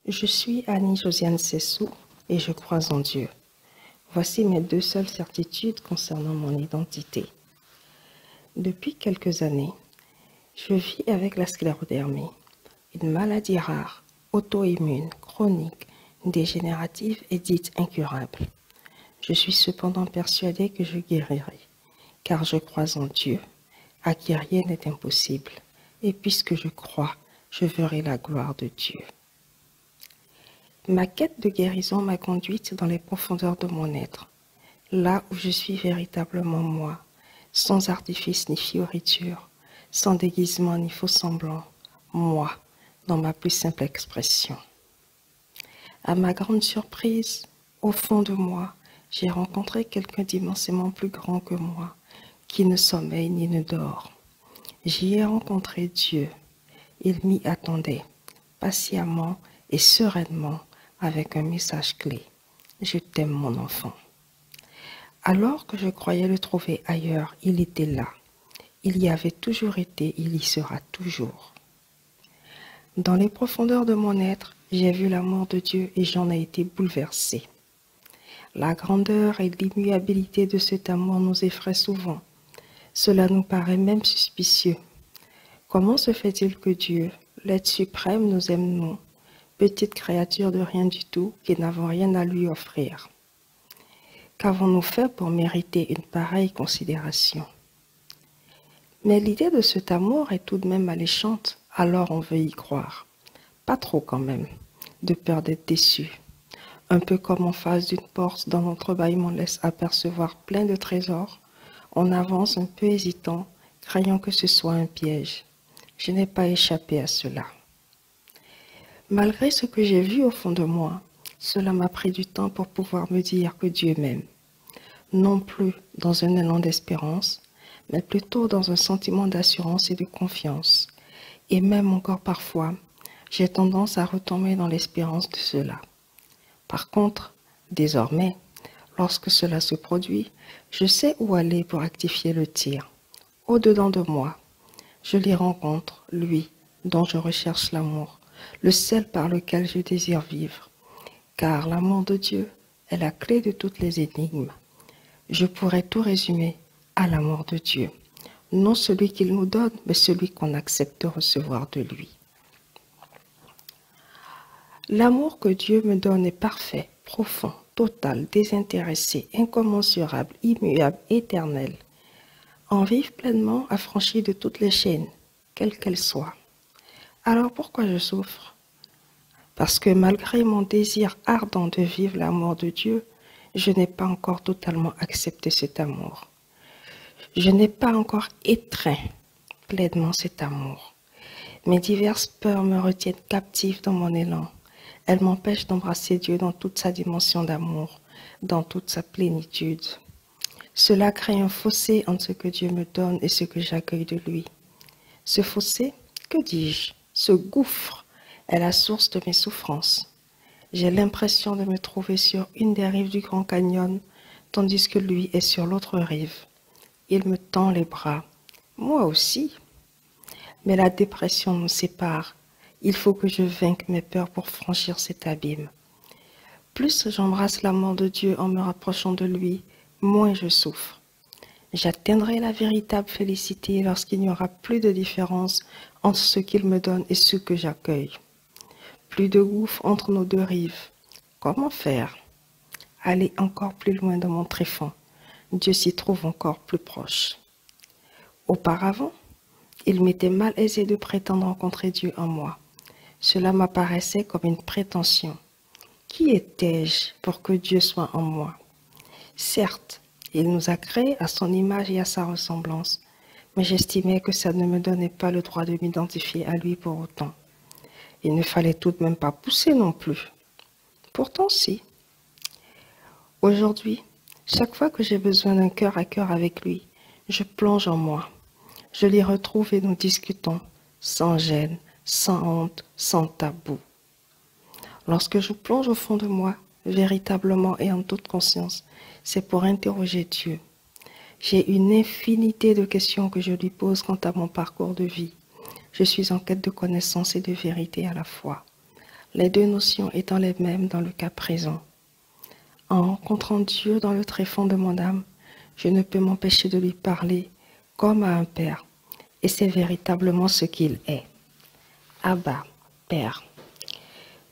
Je suis Annie-Josiane Sessou et je crois en Dieu. Voici mes deux seules certitudes concernant mon identité. Depuis quelques années, je vis avec la sclérodermie, une maladie rare, auto-immune, chronique, dégénérative et dite incurable. Je suis cependant persuadée que je guérirai, car je crois en Dieu, à qui rien n'est impossible. Et puisque je crois, je verrai la gloire de Dieu. Ma quête de guérison m'a conduite dans les profondeurs de mon être, là où je suis véritablement moi, sans artifice ni fioriture, sans déguisement ni faux semblant, moi, dans ma plus simple expression. À ma grande surprise, au fond de moi, j'ai rencontré quelqu'un d'immensément plus grand que moi, qui ne sommeille ni ne dort. J'y ai rencontré Dieu. Il m'y attendait, patiemment et sereinement, avec un message clé. Je t'aime, mon enfant. Alors que je croyais le trouver ailleurs, il était là. Il y avait toujours été, il y sera toujours. Dans les profondeurs de mon être, j'ai vu l'amour de Dieu et j'en ai été bouleversée. La grandeur et l'immuabilité de cet amour nous effraient souvent. Cela nous paraît même suspicieux. Comment se fait-il que Dieu, l'être suprême, nous aime nous, petite créature de rien du tout, qui n'avons rien à lui offrir? Qu'avons-nous fait pour mériter une pareille considération? Mais l'idée de cet amour est tout de même alléchante, alors on veut y croire. Pas trop quand même, de peur d'être déçu. Un peu comme en face d'une porte dont l'entrebâillement laisse apercevoir plein de trésors, on avance un peu hésitant, craignant que ce soit un piège. Je n'ai pas échappé à cela. Malgré ce que j'ai vu au fond de moi, cela m'a pris du temps pour pouvoir me dire que Dieu m'aime. Non plus dans un élan d'espérance, mais plutôt dans un sentiment d'assurance et de confiance. Et même encore parfois, j'ai tendance à retomber dans l'espérance de cela. Par contre, désormais, lorsque cela se produit, je sais où aller pour rectifier le tir. Au-dedans de moi, je l'y rencontre, lui, dont je recherche l'amour, le seul par lequel je désire vivre. Car l'amour de Dieu est la clé de toutes les énigmes. Je pourrais tout résumer à l'amour de Dieu. Non celui qu'il nous donne, mais celui qu'on accepte de recevoir de lui. L'amour que Dieu me donne est parfait, profond, total, désintéressé, incommensurable, immuable, éternel. En vivre pleinement, affranchi de toutes les chaînes, quelles qu'elles soient. Alors pourquoi je souffre? Parce que malgré mon désir ardent de vivre l'amour de Dieu, je n'ai pas encore totalement accepté cet amour. Je n'ai pas encore étreint pleinement cet amour. Mes diverses peurs me retiennent captive dans mon élan. Elles m'empêchent d'embrasser Dieu dans toute sa dimension d'amour, dans toute sa plénitude. Cela crée un fossé entre ce que Dieu me donne et ce que j'accueille de lui. Ce fossé, que dis-je, ce gouffre, est la source de mes souffrances. J'ai l'impression de me trouver sur une des rives du Grand Canyon, tandis que lui est sur l'autre rive. Il me tend les bras. Moi aussi. Mais la dépression nous sépare. Il faut que je vainque mes peurs pour franchir cet abîme. Plus j'embrasse l'amour de Dieu en me rapprochant de lui, moins je souffre. J'atteindrai la véritable félicité lorsqu'il n'y aura plus de différence entre ce qu'il me donne et ce que j'accueille. Plus de gouffre entre nos deux rives. Comment faire? Aller encore plus loin dans mon tréfonds. Dieu s'y trouve encore plus proche. Auparavant, il m'était mal aisé de prétendre rencontrer Dieu en moi. Cela m'apparaissait comme une prétention. Qui étais-je pour que Dieu soit en moi? Certes, il nous a créés à son image et à sa ressemblance, mais j'estimais que ça ne me donnait pas le droit de m'identifier à lui pour autant. Il ne fallait tout de même pas pousser non plus. Pourtant, si. Aujourd'hui, chaque fois que j'ai besoin d'un cœur à cœur avec lui, je plonge en moi. Je l'y retrouve et nous discutons, sans gêne, sans honte, sans tabou. Lorsque je plonge au fond de moi, véritablement et en toute conscience, c'est pour interroger Dieu. J'ai une infinité de questions que je lui pose quant à mon parcours de vie. Je suis en quête de connaissance et de vérité à la fois. les deux notions étant les mêmes dans le cas présent. En rencontrant Dieu dans le tréfonds de mon âme, je ne peux m'empêcher de lui parler comme à un père, et c'est véritablement ce qu'il est. Abba, Père.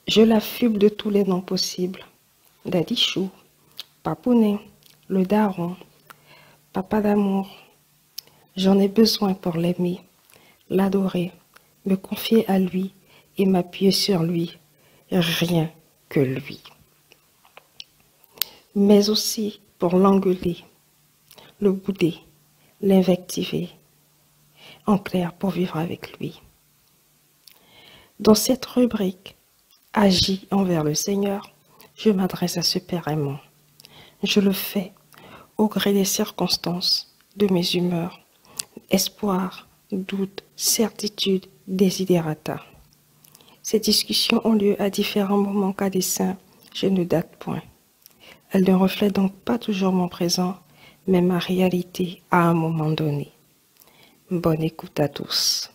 Je l'affuble de tous les noms possibles. Dadichou, Papounet, le daron, papa d'amour. J'en ai besoin pour l'aimer, l'adorer, me confier à lui et m'appuyer sur lui, rien que lui. Mais aussi pour l'engueuler, le bouder, l'invectiver, en clair pour vivre avec lui. Dans cette rubrique « Agis envers le Seigneur », je m'adresse à ce Père aimant. Je le fais au gré des circonstances, de mes humeurs, espoirs, doutes, certitudes, desiderata. Ces discussions ont lieu à différents moments qu'à dessein, je ne date point. Elles ne reflètent donc pas toujours mon présent, mais ma réalité à un moment donné. Bonne écoute à tous.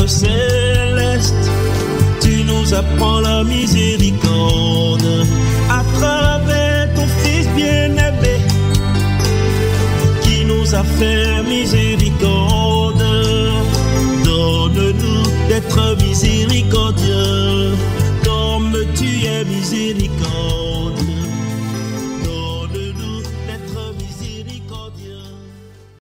Céleste, tu nous apprends la miséricorde à travers ton Fils bien-aimé qui nous a fait miséricorde. Donne-nous d'être miséricordieux